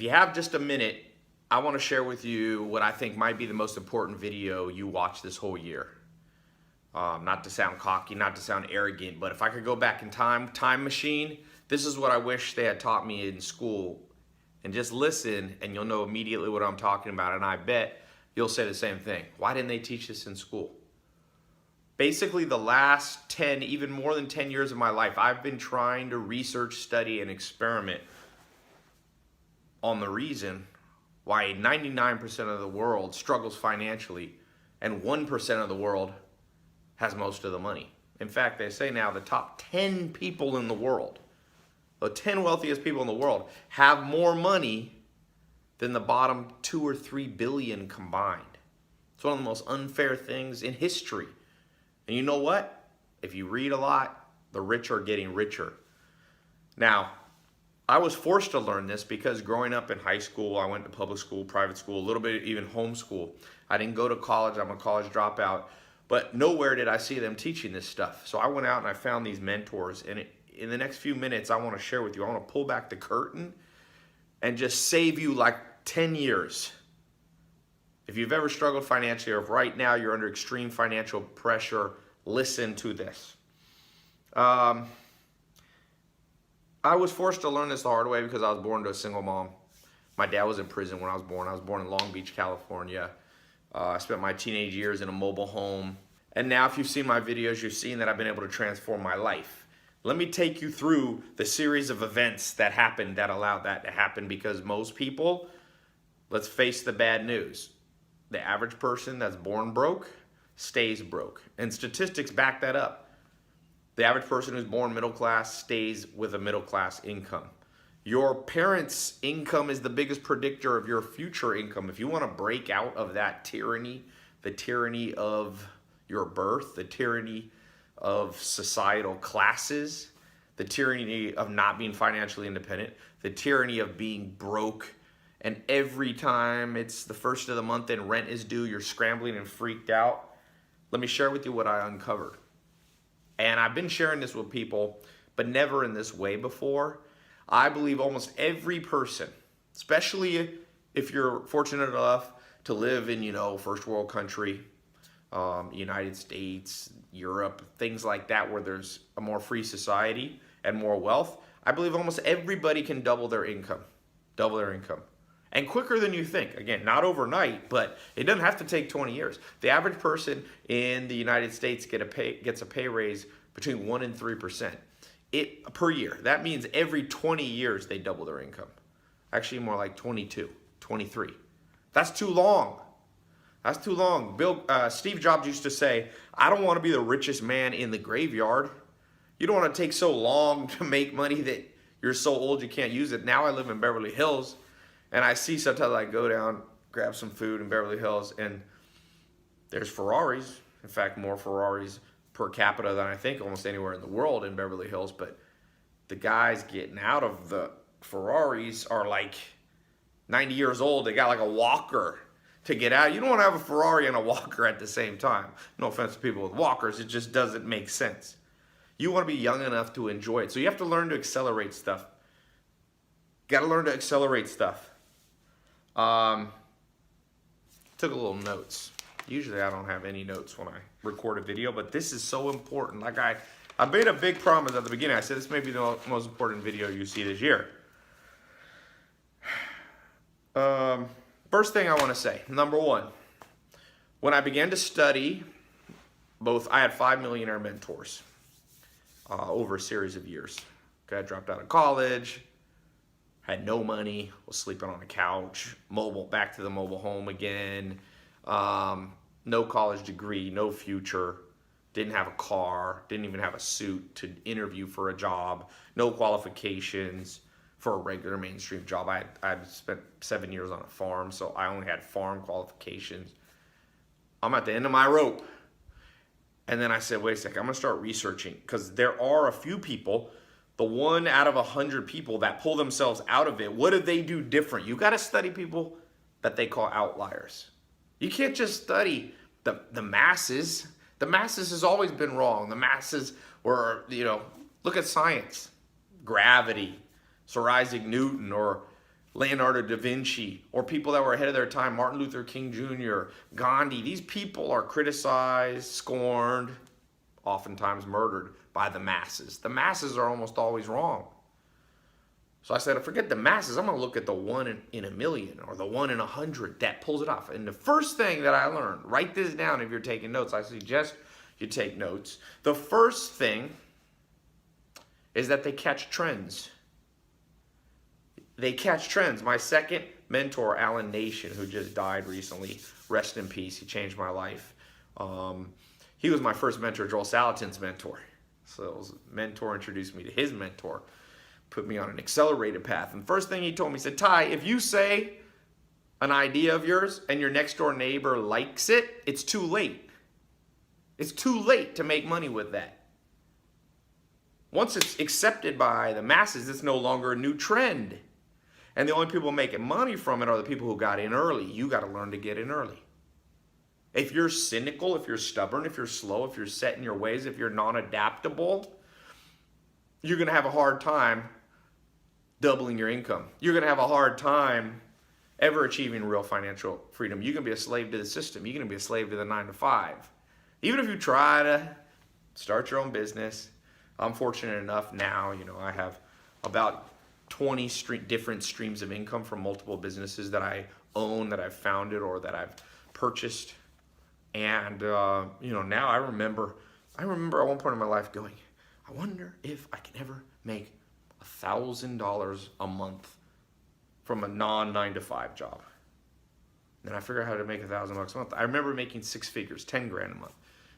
If you have just a minute, I want to share with you what I think might be the most important video you watch this whole year. Not to sound cocky, not to sound arrogant, but if I could go back in time machine, this is what I wish they had taught me in school. And just listen and you'll know immediately what I'm talking about. And I bet you'll say the same thing. Why didn't they teach this in school? Basically the last 10, even more than 10 years of my life, I've been trying to research, study, and experiment on the reason why 99% of the world struggles financially and 1% of the world has most of the money. In fact, they say now the top 10 people in the world, the 10 wealthiest people in the world, have more money than the bottom 2 or 3 billion combined. It's one of the most unfair things in history. And you know what? If you read a lot, the rich are getting richer. Now, I was forced to learn this because growing up in high school, I went to public school, private school, a little bit even homeschool. I didn't go to college. I'm a college dropout. But nowhere did I see them teaching this stuff. So I went out and I found these mentors. And in the next few minutes, I want to share with you. I want to pull back the curtain and just save you like 10 years. If you've ever struggled financially, or if right now you're under extreme financial pressure, listen to this. I was forced to learn this the hard way because I was born to a single mom. My dad was in prison when I was born. I was born in Long Beach, California. I spent my teenage years in a mobile home. And now if you've seen my videos, you've seen that I've been able to transform my life. Let me take you through the series of events that happened that allowed that to happen, because most people, let's face the bad news. The average person that's born broke stays broke. And statistics back that up. The average person who's born middle class stays with a middle class income. Your parents' income is the biggest predictor of your future income. If you want to break out of that tyranny, the tyranny of your birth, the tyranny of societal classes, the tyranny of not being financially independent, the tyranny of being broke, and every time it's the first of the month and rent is due, you're scrambling and freaked out. Let me share with you what I uncovered. And I've been sharing this with people, but never in this way before. I believe almost every person, especially if you're fortunate enough to live in, first world country, United States, Europe, things like that, where there's a more free society and more wealth, I believe almost everybody can double their income. And quicker than you think. Again, not overnight, but it doesn't have to take 20 years. The average person in the United States gets a pay raise between 1% and 3% per year. That means every 20 years they double their income. Actually, more like 22, 23. That's too long. That's too long. Steve Jobs used to say, I don't want to be the richest man in the graveyard. You don't want to take so long to make money that you're so old you can't use it. Now I live in Beverly Hills. And I see sometimes I go down, grab some food in Beverly Hills, and there's Ferraris. In fact, more Ferraris per capita than I think almost anywhere in the world in Beverly Hills. But the guys getting out of the Ferraris are like 90 years old. They got like a walker to get out. You don't want to have a Ferrari and a walker at the same time. No offense to people with walkers. It just doesn't make sense. You want to be young enough to enjoy it. So you have to learn to accelerate stuff. Got to learn to accelerate stuff. Took a little notes. Usually I don't have any notes when I record a video, but this is so important. Like I made a big promise at the beginning. I said this may be the most important video you see this year. First thing I want to say, number one, when I began to study, I had 5 millionaire mentors over a series of years. Okay, I dropped out of college. Had no money, was sleeping on a couch, back to the mobile home again, no college degree, no future, didn't have a car, didn't even have a suit to interview for a job, no qualifications for a regular mainstream job. I'd spent 7 years on a farm, so I only had farm qualifications. I'm at the end of my rope. And then I said, wait a second, I'm gonna start researching, because there are a few people, the 1 out of 100 people that pull themselves out of it. What do they do different? You got to study people that they call outliers. You can't just study the masses. The masses has always been wrong. The masses were, look at science, gravity, Sir Isaac Newton, or Leonardo da Vinci, or people that were ahead of their time, Martin Luther King Jr., Gandhi. These people are criticized, scorned, oftentimes murdered by the masses. The masses are almost always wrong. So I said, forget the masses. I'm going to look at the 1 in a million or the 1 in 100 that pulls it off. And the first thing that I learned, write this down if you're taking notes. I suggest you take notes. The first thing is that they catch trends. They catch trends. My second mentor, Alan Nation, who just died recently, rest in peace. He changed my life. He was my first mentor, Joel Salatin's mentor. So his mentor introduced me to his mentor, put me on an accelerated path. And the first thing he told me, he said, Tai, if you say an idea of yours and your next door neighbor likes it, it's too late. It's too late to make money with that. Once it's accepted by the masses, it's no longer a new trend. And the only people making money from it are the people who got in early. You got to learn to get in early. If you're cynical, if you're stubborn, if you're slow, if you're set in your ways, if you're non-adaptable, you're going to have a hard time doubling your income. You're going to have a hard time ever achieving real financial freedom. You're going to be a slave to the system. You're going to be a slave to the 9 to 5. Even if you try to start your own business, I'm fortunate enough now, I have about 20 different streams of income from multiple businesses that I own, that I've founded, or that I've purchased. And, now I remember at one point in my life going, I wonder if I can ever make $1,000 a month from a non-9 to 5 job. Then I figured out how to make $1,000 a month. I remember making 6 figures, 10 grand a month,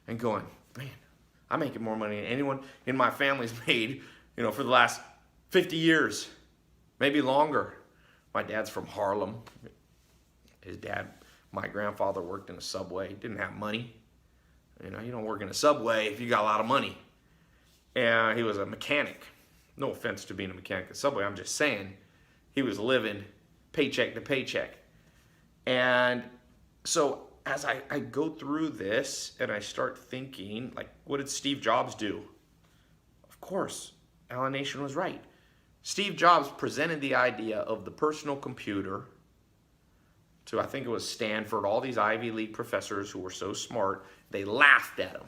and going, man, I'm making more money than anyone in my family's made, for the last 50 years, maybe longer. My dad's from Harlem. My grandfather worked in a Subway. He didn't have money. You don't work in a Subway if you got a lot of money. And he was a mechanic. No offense to being a mechanic at Subway. I'm just saying he was living paycheck to paycheck. And so as I go through this and I start thinking, like, what did Steve Jobs do? Of course, Alan Nation was right. Steve Jobs presented the idea of the personal computer to, I think it was Stanford, all these Ivy League professors who were so smart, they laughed at him.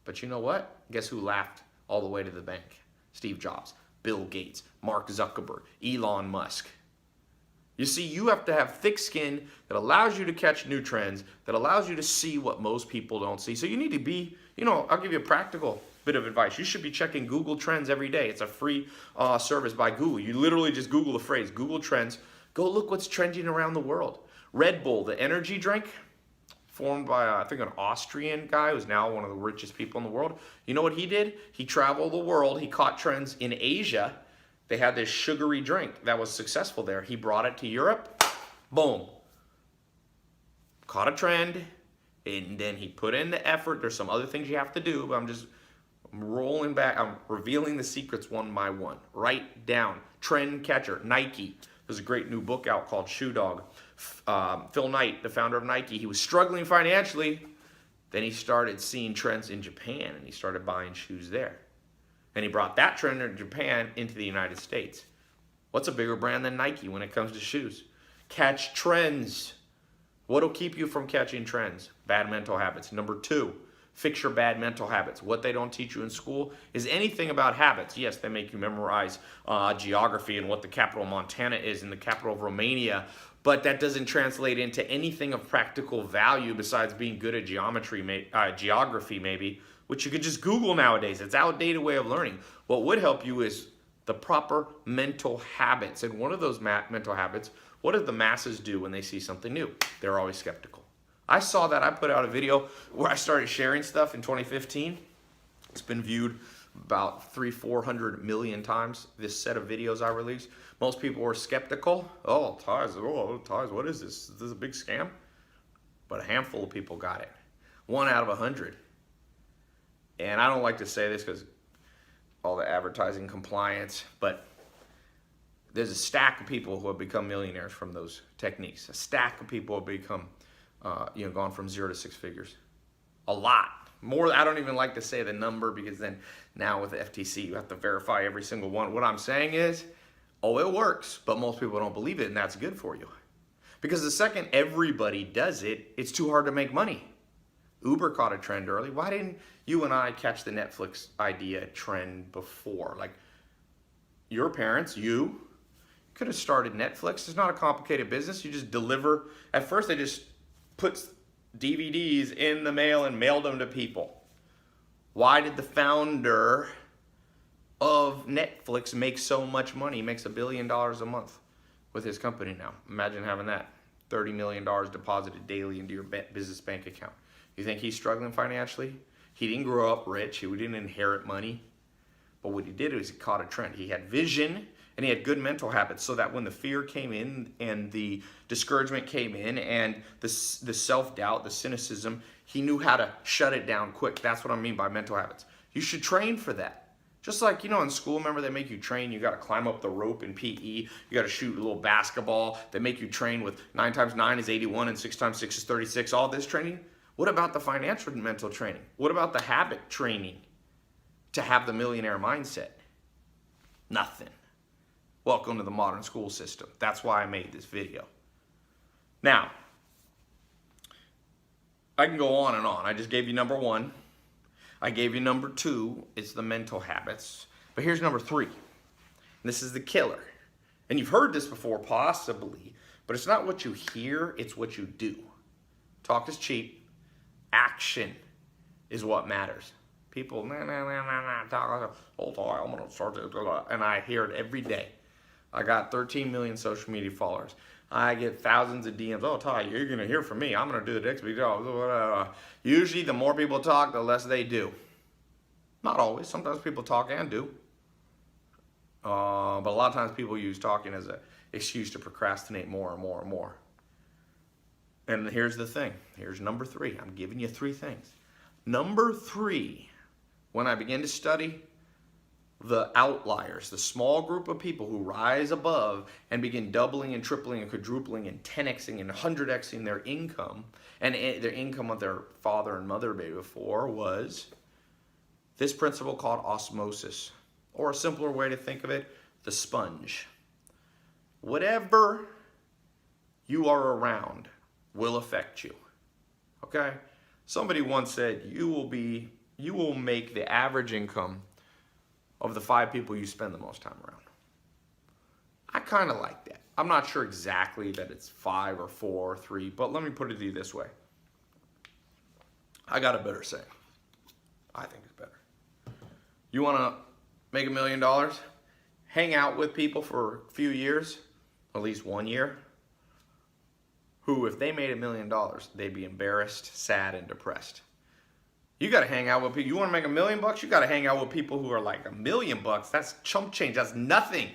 But you know what? Guess who laughed all the way to the bank? Steve Jobs, Bill Gates, Mark Zuckerberg, Elon Musk. You see, you have to have thick skin that allows you to catch new trends, that allows you to see what most people don't see. So you need to be, I'll give you a practical bit of advice. You should be checking Google Trends every day. It's a free service by Google. You literally just Google the phrase, Google Trends. Go look what's trending around the world. Red Bull, the energy drink, formed by, I think, an Austrian guy who's now one of the richest people in the world. You know what he did? He traveled the world. He caught trends in Asia. They had this sugary drink that was successful there. He brought it to Europe. Boom. Caught a trend. And then he put in the effort. There's some other things you have to do, but I'm rolling back. I'm revealing the secrets one by one. Write down. Trend catcher. Nike. There's a great new book out called Shoe Dog. Phil Knight, the founder of Nike, he was struggling financially. Then he started seeing trends in Japan, and he started buying shoes there. And he brought that trend in Japan into the United States. What's a bigger brand than Nike when it comes to shoes? Catch trends. What will keep you from catching trends? Bad mental habits. Number 2, fix your bad mental habits. What they don't teach you in school is anything about habits. Yes, they make you memorize geography and what the capital of Montana is and the capital of Romania, but that doesn't translate into anything of practical value besides being good at geography maybe, which you could just Google nowadays. It's an outdated way of learning. What would help you is the proper mental habits. And one of those mental habits, what do the masses do when they see something new? They're always skeptical. I saw that. I put out a video where I started sharing stuff in 2015. It's been viewed about 300-400 million times, this set of videos I released. Most people were skeptical. Oh, ties, what is this? Is this a big scam? But a handful of people got it. 1 out of 100. And I don't like to say this because all the advertising compliance, but there's a stack of people who have become millionaires from those techniques. A stack of people have become gone from 0 to 6 figures. A lot. More, I don't even like to say the number because then now with the FTC, you have to verify every single one. What I'm saying is Oh, it works, but most people don't believe it, and that's good for you. Because the second everybody does it, it's too hard to make money. Uber caught a trend early. Why didn't you and I catch the Netflix idea trend before? Like, your parents, you could have started Netflix. It's not a complicated business. You just deliver. At first, they just put DVDs in the mail and mailed them to people. Why did the founder of Netflix make so much money? He makes $1 billion a month with his company now. Imagine having that. $30 million deposited daily into your business bank account. You think he's struggling financially? He didn't grow up rich. He didn't inherit money. But what he did is he caught a trend. He had vision and he had good mental habits, so that when the fear came in and the discouragement came in and the self-doubt, the cynicism, he knew how to shut it down quick. That's what I mean by mental habits. You should train for that. Just like, in school, remember they make you train, you got to climb up the rope in PE, you got to shoot a little basketball, they make you train with 9 times 9 is 81 and 6 times 6 is 36, all this training. What about the financial and mental training? What about the habit training to have the millionaire mindset? Nothing. Welcome to the modern school system. That's why I made this video. Now, I can go on and on. I just gave you number 1. I gave you number 2, it's the mental habits. But here's number 3. And this is the killer. And you've heard this before, possibly, but it's not what you hear, it's what you do. Talk is cheap. Action is what matters. People, talk, hold on, I'm gonna start this, and I hear it every day. I got 13 million social media followers. I get thousands of DMs. Oh, Tai, you're going to hear from me. I'm going to do the next video. Usually, the more people talk, the less they do. Not always. Sometimes people talk and do. But a lot of times people use talking as an excuse to procrastinate more and more and more. And here's the thing. Here's number 3. I'm giving you 3 things. Number 3, when I began to study the outliers, the small group of people who rise above and begin doubling and tripling and quadrupling and 10xing and 100xing their income, and their income of their father and mother made before, was this principle called osmosis, or a simpler way to think of it, the sponge. Whatever you are around will affect you. Okay? Somebody once said you will make the average income of the 5 people you spend the most time around. I kind of like that. I'm not sure exactly that it's 5 or 4 or 3, but let me put it to you this way. I got a better saying. I think it's better. You want to make $1 million? Hang out with people for a few years, at least 1 year, who, if they made $1 million, they'd be embarrassed, sad, and depressed. You got to hang out with people. You want to make $1 million? You got to hang out with people who are like $1 million. That's chump change. That's nothing.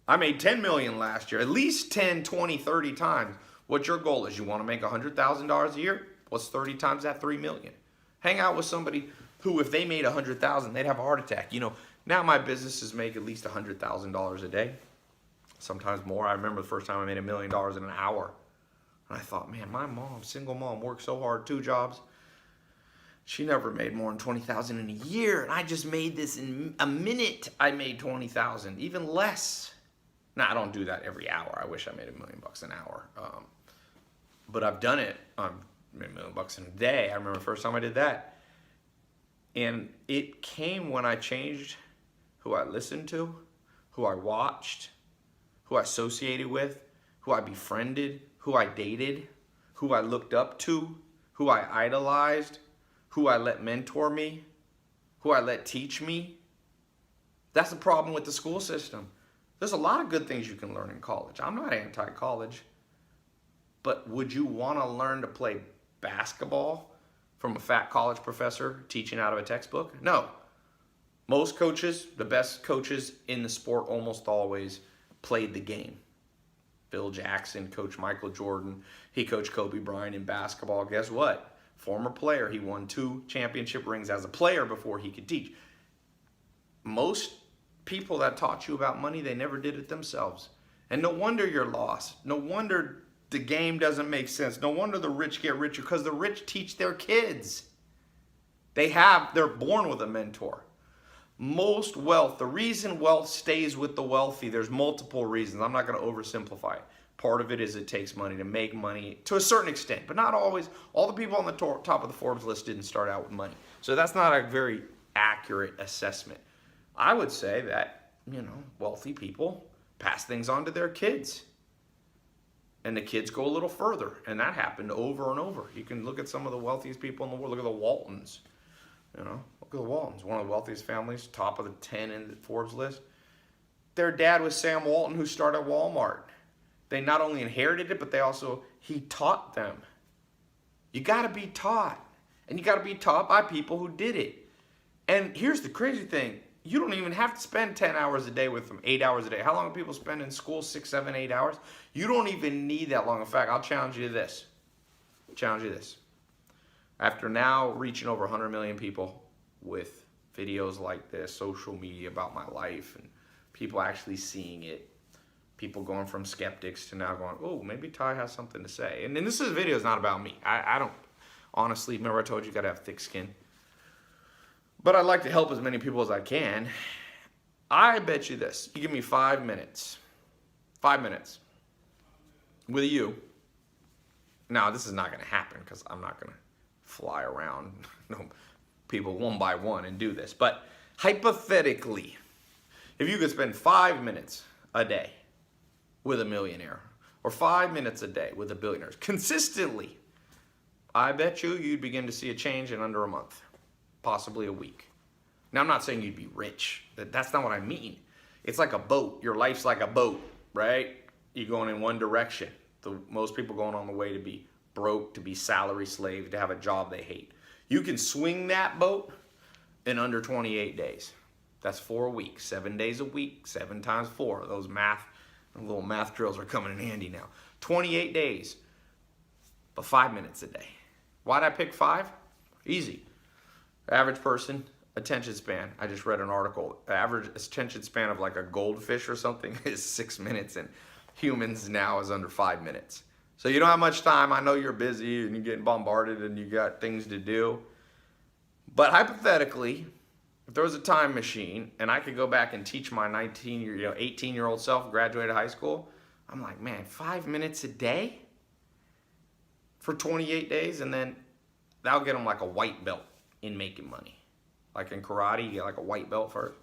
I made 10 million last year. At least 10, 20, 30 times. What your goal is? You want to make $100,000 a year? What's 30 times that? 3 million. Hang out with somebody who, if they made 100,000, they'd have a heart attack. Now my businesses make at least $100,000 a day. Sometimes more. I remember the first time I made $1 million in an hour. And I thought, man, my mom, single mom, worked so hard, 2 jobs. She never made more than 20,000 in a year, and I just made this in a minute. I made 20,000, even less. Now, I don't do that every hour. I wish I made $1 million an hour, but I've done it. I made $1 million in a day. I remember the first time I did that, and it came when I changed who I listened to, who I watched, who I associated with, who I befriended, who I dated, who I looked up to, who I idolized, who I let mentor me, who I let teach me. That's the problem with the school system. There's a lot of good things you can learn in college. I'm not anti-college. But would you want to learn to play basketball from a fat college professor teaching out of a textbook? No. Most coaches, the best coaches in the sport, almost always played the game. Phil Jackson coached Michael Jordan. He coached Kobe Bryant in basketball. Guess what? Former player. He won 2 championship rings as a player before he could teach. Most people that taught you about money, they never did it themselves. And no wonder you're lost. No wonder the game doesn't make sense. No wonder the rich get richer, because the rich teach their kids. They're born with a mentor. Most wealth, the reason wealth stays with the wealthy, there's multiple reasons. I'm not going to oversimplify it. Part of it is it takes money to make money to a certain extent, but not always. All the people on the top of the Forbes list didn't start out with money. So that's not a very accurate assessment. I would say that, wealthy people pass things on to their kids. And the kids go a little further. And that happened over and over. You can look at some of the wealthiest people in the world. Look at the Waltons. Look at the Waltons. One of the wealthiest families, top of the 10 in the Forbes list. Their dad was Sam Walton, who started Walmart. They not only inherited it, but he taught them. You got to be taught. And you got to be taught by people who did it. And here's the crazy thing. You don't even have to spend 10 hours a day with them, 8 hours a day. How long do people spend in school? 6, 7, 8 hours? You don't even need that long. In fact, I'll challenge you to this. After now reaching over 100 million people with videos like this, social media about my life, and people actually seeing it, people going from skeptics to now going, oh, maybe Tai has something to say. And this video is not about me. I don't, honestly, remember I told you got to have thick skin. But I'd like to help as many people as I can. I bet you this. You give me 5 minutes. 5 minutes. With you. Now, this is not going to happen because I'm not going to fly around people one by one and do this. But hypothetically, if you could spend 5 minutes a day with a millionaire, or 5 minutes a day with a billionaire, consistently, I bet you'd begin to see a change in under a month, possibly a week. Now, I'm not saying you'd be rich. That's not what I mean. It's like a boat. Your life's like a boat, right? You're going in one direction. Most people going on the way to be broke, to be salary slave, to have a job they hate. You can swing that boat in under 28 days. That's 4 weeks, 7 days a week, 7 times 4. Those little math drills are coming in handy now. 28 days, but 5 minutes a day. Why'd I pick 5? Easy. Average person, attention span. I just read an article. Average attention span of like a goldfish or something is 6 minutes, and humans now is under 5 minutes. So you don't have much time. I know you're busy and you're getting bombarded and you got things to do. But hypothetically, if there was a time machine and I could go back and teach my 18-year-old self, graduated high school, I'm like, man, 5 minutes a day for 28 days, and then that'll get them like a white belt in making money. Like in karate, you get like a white belt first.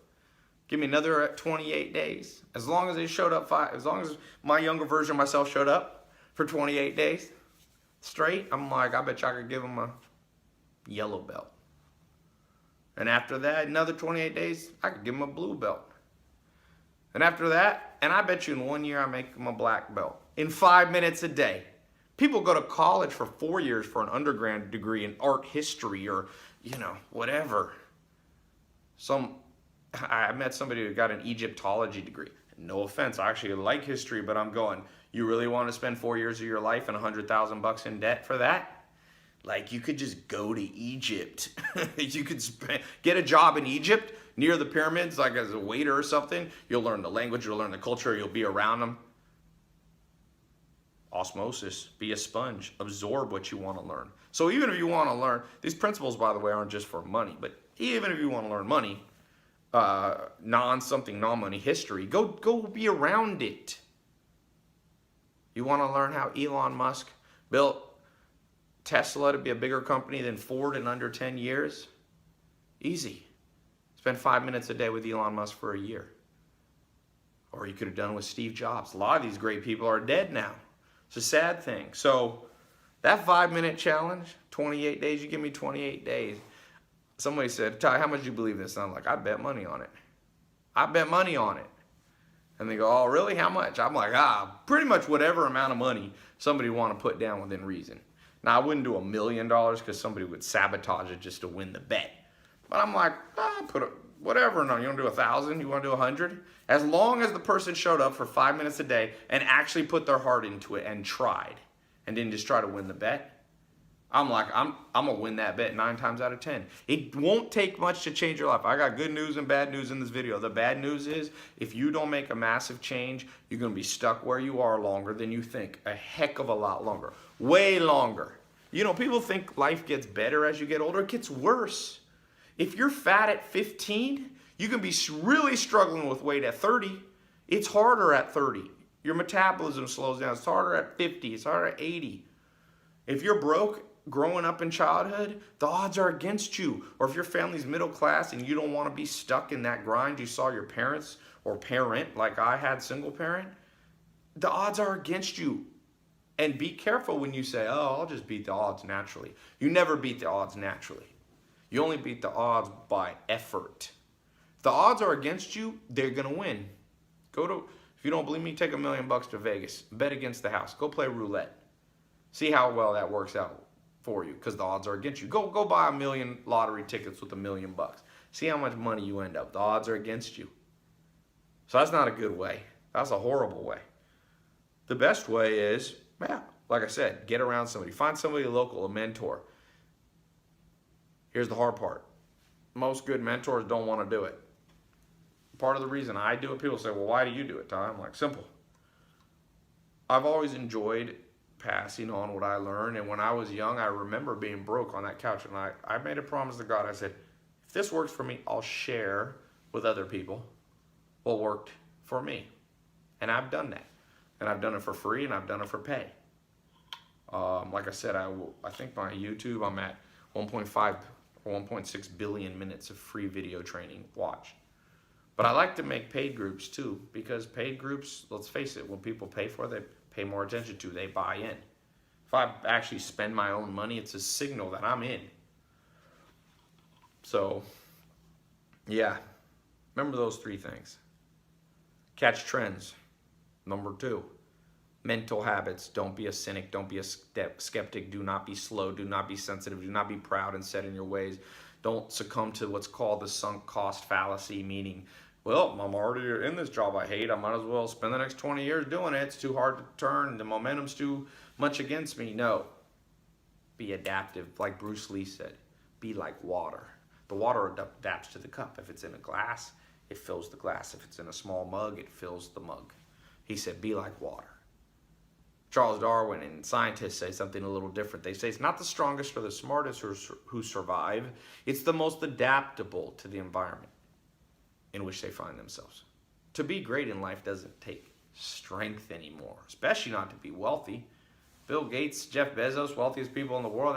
Give me another 28 days. As long as they showed up as long as my younger version of myself showed up for 28 days straight, I'm like, I bet you I could give them a yellow belt. And after that, another 28 days, I could give them a blue belt. And after that, and I bet you in 1 year I make them a black belt. In 5 minutes a day. People go to college for 4 years for an undergrad degree in art history or, whatever. I met somebody who got an Egyptology degree. No offense, I actually like history, but I'm going, you really want to spend 4 years of your life and $100,000 in debt for that? Like, you could just go to Egypt. You could get a job in Egypt near the pyramids, like as a waiter or something. You'll learn the language, you'll learn the culture, you'll be around them. Osmosis, be a sponge, absorb what you want to learn. So even if you want to learn, these principles, by the way, aren't just for money, but even if you want to learn money, non-money history, go be around it. You want to learn how Elon Musk built Tesla to be a bigger company than Ford in under 10 years? Easy. Spend 5 minutes a day with Elon Musk for a year. Or you could have done it with Steve Jobs. A lot of these great people are dead now. It's a sad thing. So that 5-minute challenge, 28 days, you give me 28 days. Somebody said, Tai, how much do you believe this? And I'm like, I bet money on it. I bet money on it. And they go, oh, really? How much? I'm like, pretty much whatever amount of money somebody would want to put down within reason. Now, I wouldn't do $1 million because somebody would sabotage it just to win the bet. But I'm like, whatever. No, you want to do 1,000? You want to do 100? As long as the person showed up for 5 minutes a day and actually put their heart into it and tried and didn't just try to win the bet, I'm like, I'm going to win that bet 9 times out of 10. It won't take much to change your life. I got good news and bad news in this video. The bad news is if you don't make a massive change, you're going to be stuck where you are longer than you think. A heck of a lot longer. Way longer. People think life gets better as you get older. It gets worse. If you're fat at 15, You can be really struggling with weight at 30. It's harder at 30. Your metabolism slows down. It's harder at 50. It's harder at 80. If you're broke growing up in childhood, the odds are against you. Or if your family's middle class and you don't want to be stuck in that grind you saw your parents or parent, like I had, single parent, the odds are against you. And be careful when you say, oh, I'll just beat the odds naturally. You never beat the odds naturally. You only beat the odds by effort. If the odds are against you, they're going to win. If you don't believe me, take $1 million to Vegas. Bet against the house. Go play roulette. See how well that works out for you, because the odds are against you. Go buy 1 million lottery tickets with $1 million. See how much money you end up. The odds are against you. So that's not a good way. That's a horrible way. The best way is, like I said, get around somebody. Find somebody local, a mentor. Here's the hard part. Most good mentors don't want to do it. Part of the reason I do it, people say, well, why do you do it, Ty? I'm like, simple. I've always enjoyed passing on what I learned. And when I was young, I remember being broke on that couch. And I made a promise to God. I said, if this works for me, I'll share with other people what worked for me. And I've done that. And I've done it for free, and I've done it for pay. Like I said, I think my YouTube, I'm at 1.5 or 1.6 billion minutes of free video training watched. But I like to make paid groups too, because paid groups, let's face it, when people pay for it, they pay more attention to, they buy in. If I actually spend my own money, it's a signal that I'm in. So, yeah, remember those 3 things. Catch trends. Number 2, mental habits. Don't be a cynic. Don't be a skeptic. Do not be slow. Do not be sensitive. Do not be proud and set in your ways. Don't succumb to what's called the sunk cost fallacy, meaning, well, I'm already in this job I hate. I might as well spend the next 20 years doing it. It's too hard to turn. The momentum's too much against me. No. Be adaptive. Like Bruce Lee said, be like water. The water adapts to the cup. If it's in a glass, it fills the glass. If it's in a small mug, it fills the mug. He said, be like water. Charles Darwin and scientists say something a little different. They say it's not the strongest or the smartest who survive. It's the most adaptable to the environment in which they find themselves. To be great in life doesn't take strength anymore, especially not to be wealthy. Bill Gates, Jeff Bezos, wealthiest people in the world,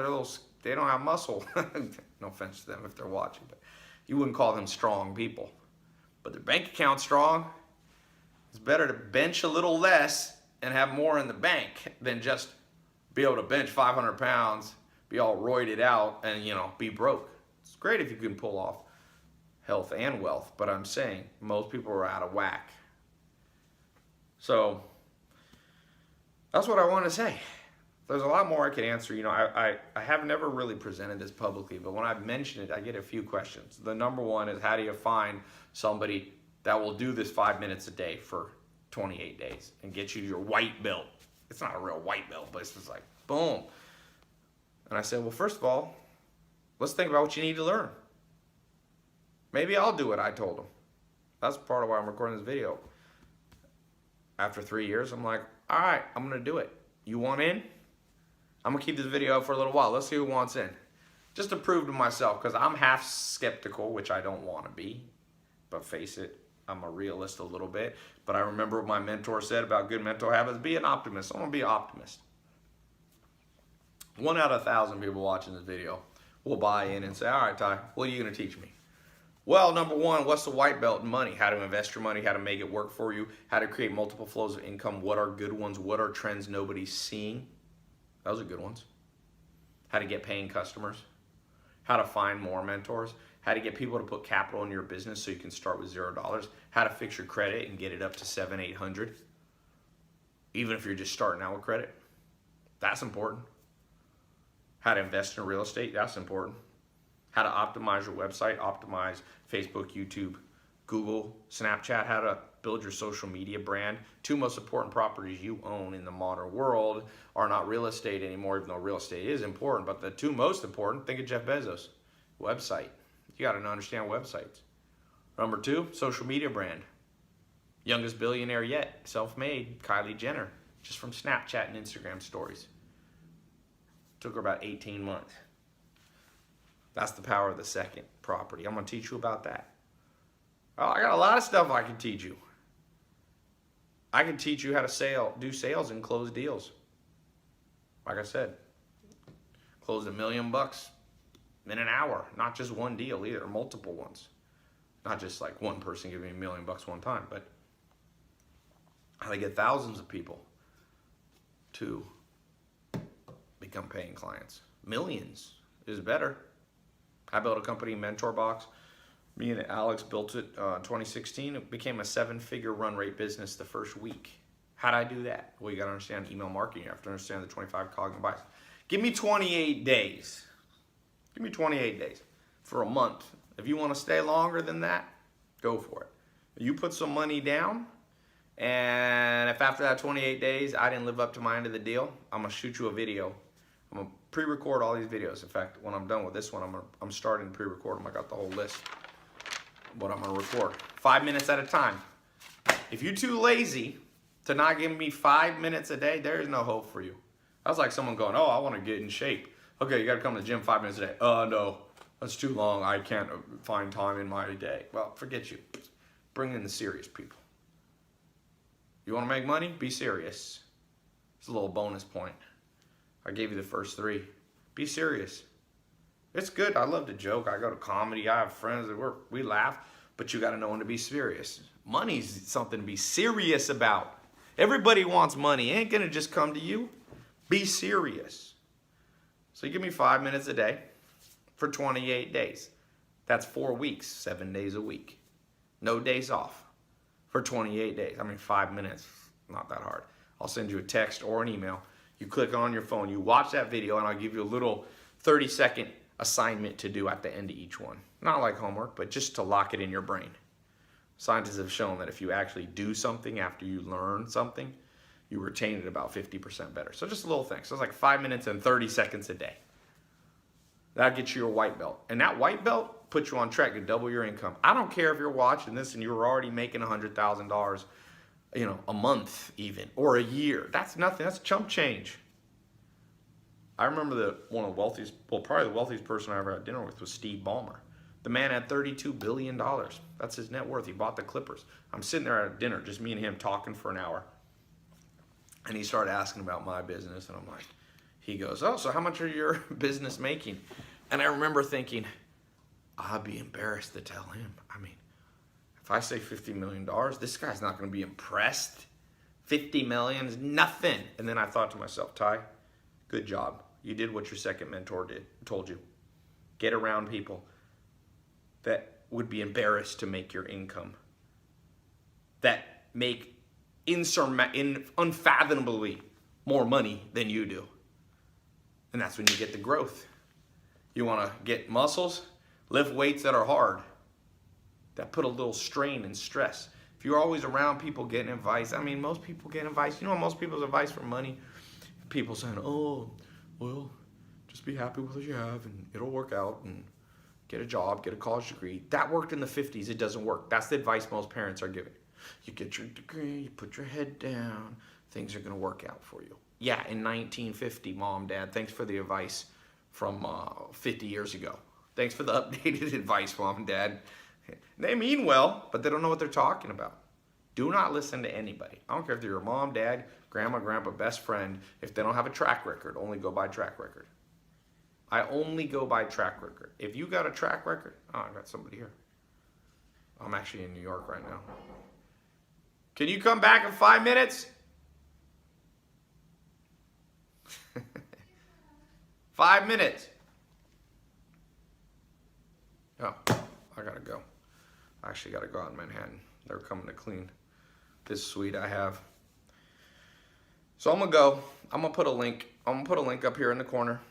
they don't have muscle. No offense to them if they're watching, but you wouldn't call them strong people. But their bank account's strong. It's better to bench a little less and have more in the bank than just be able to bench 500 pounds, be all roided out, and, be broke. It's great if you can pull off health and wealth, but I'm saying most people are out of whack. So that's what I want to say. There's a lot more I could answer. I have never really presented this publicly, but when I mention it, I get a few questions. The number one is, how do you find somebody that will do this 5 minutes a day for 28 days and get you your white belt? It's not a real white belt, but it's just like, boom. And I said, well, first of all, let's think about what you need to learn. Maybe I'll do it, I told him. That's part of why I'm recording this video. After 3 years, I'm like, all right, I'm going to do it. You want in? I'm going to keep this video up for a little while. Let's see who wants in. Just to prove to myself, because I'm half skeptical, which I don't want to be. But face it, I'm a realist a little bit. But I remember what my mentor said about good mental habits. Be an optimist. I'm going to be an optimist. 1 out of 1,000 people watching this video will buy in and say, all right, Ty, what are you going to teach me? Well, number one, what's the white belt in money? How to invest your money, how to make it work for you, how to create multiple flows of income, what are good ones, what are trends nobody's seeing? Those are good ones. How to get paying customers, how to find more mentors, how to get people to put capital in your business so you can start with $0, how to fix your credit and get it up to 700, 800, even if you're just starting out with credit. That's important. How to invest in real estate, that's important. How to optimize your website, optimize Facebook, YouTube, Google, Snapchat, how to build your social media brand. 2 most important properties you own in the modern world are not real estate anymore, even though real estate is important, but the 2 most important, think of Jeff Bezos, website. You got to understand websites. Number 2, social media brand. Youngest billionaire yet, self-made, Kylie Jenner, just from Snapchat and Instagram stories. Took her about 18 months. That's the power of the second property. I'm going to teach you about that. Oh, I got a lot of stuff I can teach you. I can teach you how to do sales and close deals. Like I said, close $1 million in an hour. Not just one deal either, multiple ones. Not just like one person giving me $1 million one time, but how to get thousands of people to become paying clients. Millions is better. I built a company, Mentor Box. Me and Alex built it in 2016. It became a 7-figure run rate business the first week. How'd I do that? Well, you got to understand email marketing. You have to understand the 25 cognitive bias. Give me 28 days. Give me 28 days for a month. If you want to stay longer than that, go for it. You put some money down, and if after that 28 days I didn't live up to my end of the deal, I'm going to shoot you a video. I'm going to pre-record all these videos. In fact, when I'm done with this one, I'm starting to pre-record them. I got the whole list of what I'm going to record. 5 minutes at a time. If you're too lazy to not give me 5 minutes a day, there is no hope for you. That's like someone going, oh, I want to get in shape. Okay, you got to come to the gym 5 minutes a day. No, that's too long. I can't find time in my day. Well, forget you. Bring in the serious people. You want to make money? Be serious. It's a little bonus point. I gave you the first 3. Be serious. It's good. I love to joke. I go to comedy. I have friends that we laugh, but you got to know when to be serious. Money's something to be serious about. Everybody wants money. It ain't going to just come to you. Be serious. So you give me 5 minutes a day for 28 days. That's 4 weeks, 7 days a week. No days off for 28 days. I mean, 5 minutes, not that hard. I'll send you a text or an email. You click on your phone, you watch that video, and I'll give you a little 30-second assignment to do at the end of each one. Not like homework, but just to lock it in your brain. Scientists have shown that if you actually do something after you learn something, you retain it about 50% better. So just a little thing. So it's like 5 minutes and 30 seconds a day. That'll get you your white belt. And that white belt puts you on track to double your income. I don't care if you're watching this and you're already making $100,000, a month even, or a year. That's nothing. That's chump change. I remember one of the wealthiest, probably the wealthiest person I ever had dinner with was Steve Ballmer. The man had $32 billion. That's his net worth. He bought the Clippers. I'm sitting there at dinner, just me and him talking for an hour. And he started asking about my business, and I'm like, he goes, oh, so how much are your business making? And I remember thinking, I'd be embarrassed to tell him. I mean, if I say $50 million, this guy's not going to be impressed. 50 million is nothing. And then I thought to myself, Tai, good job. You did what your second mentor told you. Get around people that would be embarrassed to make your income, that make unfathomably more money than you do. And that's when you get the growth. You want to get muscles? Lift weights that are hard, that put a little strain and stress. If you're always around people getting advice, I mean, most people get advice. You know most people's advice for money? People saying, oh, well, just be happy with what you have and it'll work out, and get a job, get a college degree. That worked in the 50s. It doesn't work. That's the advice most parents are giving. You get your degree, you put your head down, things are going to work out for you. Yeah, in 1950, Mom, Dad, thanks for the advice from 50 years ago. Thanks for the updated advice, Mom and Dad. They mean well, but they don't know what they're talking about. Do not listen to anybody. I don't care if they're your mom, dad, grandma, grandpa, best friend. If they don't have a track record, only go by track record. I only go by track record. If you got a track record, oh, I got somebody here. I'm actually in New York right now. Can you come back in 5 minutes? 5 minutes. Oh, I gotta go. I actually gotta go out in Manhattan. They're coming to clean this suite I have. So I'm gonna go. I'm gonna put a link. I'm gonna put a link up here in the corner.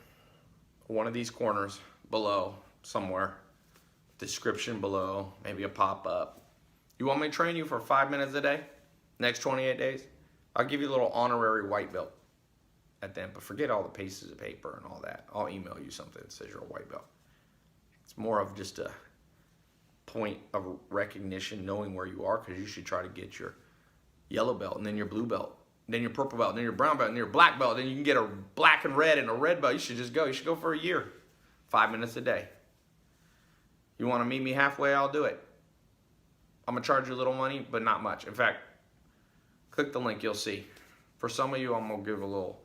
One of these corners below somewhere. Description below. Maybe a pop-up. You want me to train you for 5 minutes a day? Next 28 days? I'll give you a little honorary white belt at the end. But forget all the pieces of paper and all that. I'll email you something that says you're a white belt. It's more of just a point of recognition, knowing where you are, because you should try to get your yellow belt and then your blue belt, then your purple belt, and then your brown belt, and your black belt. Then you can get a black and red and a red belt. You should just go. You should go for a year. 5 minutes a day. You want to meet me halfway? I'll do it. I'm gonna charge you a little money, but not much. In fact, click the link, you'll see. For some of you, I'm gonna give a little,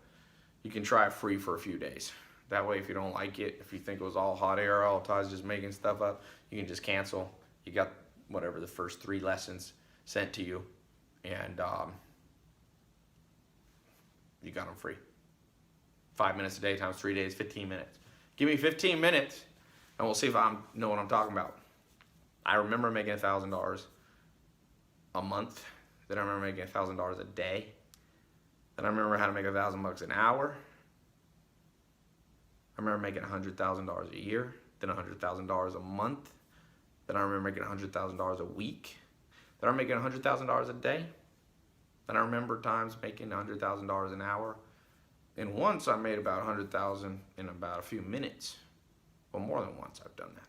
you can try it free for a few days. That way, if you don't like it, if you think it was all hot air, all Ty's just making stuff up, you can just cancel. You got whatever the first 3 lessons sent to you, and you got them free. 5 minutes a day times 3 days, 15 minutes. Give me 15 minutes, and we'll see if I know what I'm talking about. I remember making $1,000 a month. Then I remember making $1,000 a day. Then I remember how to make $1,000 an hour. I remember making $100,000 a year. Then $100,000 a month. Then I remember making $100,000 a week. Then I'm making $100,000 a day. Then I remember times making $100,000 an hour. And once I made about $100,000 in about a few minutes. Well, more than once I've done that.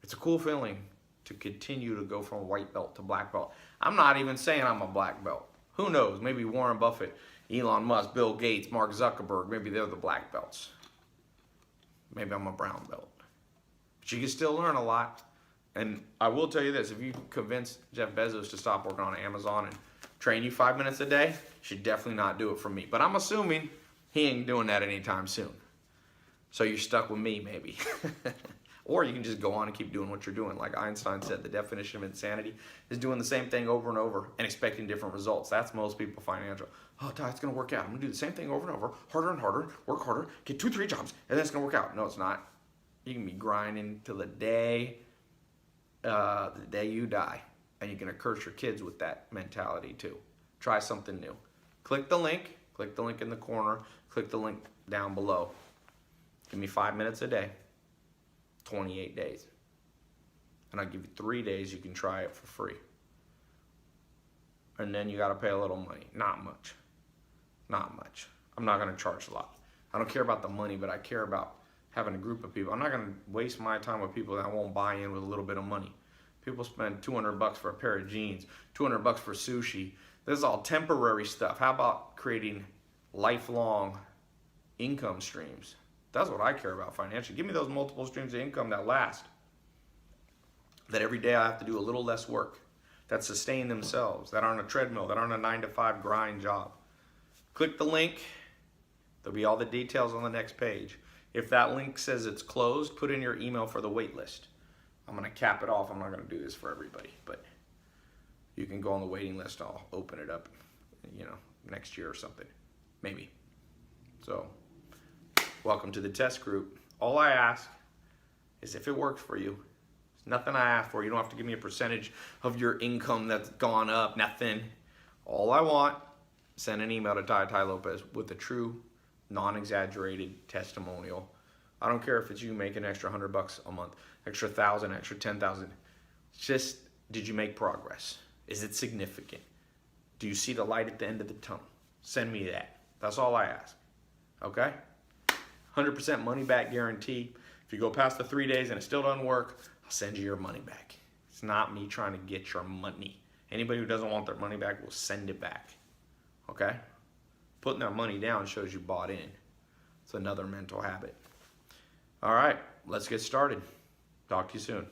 It's a cool feeling to continue to go from white belt to black belt. I'm not even saying I'm a black belt. Who knows? Maybe Warren Buffett, Elon Musk, Bill Gates, Mark Zuckerberg, maybe they're the black belts. Maybe I'm a brown belt. But you can still learn a lot. And I will tell you this, if you convince Jeff Bezos to stop working on Amazon and train you 5 minutes a day, you should definitely not do it for me. But I'm assuming he ain't doing that anytime soon. So you're stuck with me, maybe. Or you can just go on and keep doing what you're doing. Like Einstein said, the definition of insanity is doing the same thing over and over and expecting different results. That's most people financial. Oh, Ty, it's going to work out. I'm going to do the same thing over and over, harder and harder, work harder, get 2, 3 jobs, and then it's going to work out. No, it's not. You can be grinding till the day you die. And you're going to curse your kids with that mentality too. Try something new. Click the link in the corner, click the link down below. Give me 5 minutes a day, 28 days. And I'll give you 3 days you can try it for free. And then you got to pay a little money. Not much. Not much. I'm not going to charge a lot. I don't care about the money, but I care about having a group of people. I'm not going to waste my time with people that won't buy in with a little bit of money. People spend $200 for a pair of jeans, $200 for sushi. This is all temporary stuff. How about creating lifelong income streams? That's what I care about financially. Give me those multiple streams of income that last. That every day I have to do a little less work. That sustain themselves. That aren't a treadmill. That aren't a 9-to-5 grind job. Click the link. There'll be all the details on the next page. If that link says it's closed, put in your email for the wait list. I'm going to cap it off. I'm not going to do this for everybody, but you can go on the waiting list. I'll open it up, next year or something, maybe. So, welcome to the test group. All I ask is if it works for you. It's nothing I ask for. You don't have to give me a percentage of your income that's gone up, nothing. All I want, send an email to Tai Lopez with a true, non-exaggerated testimonial. I don't care if it's you making an extra $100 a month, extra 1,000, extra 10,000. Just, did you make progress? Is it significant? Do you see the light at the end of the tunnel? Send me that. That's all I ask. Okay? 100% money back guarantee. If you go past the 3 days and it still doesn't work, I'll send you your money back. It's not me trying to get your money. Anybody who doesn't want their money back will send it back. Okay? Putting that money down shows you bought in. It's another mental habit. All right, let's get started. Talk to you soon.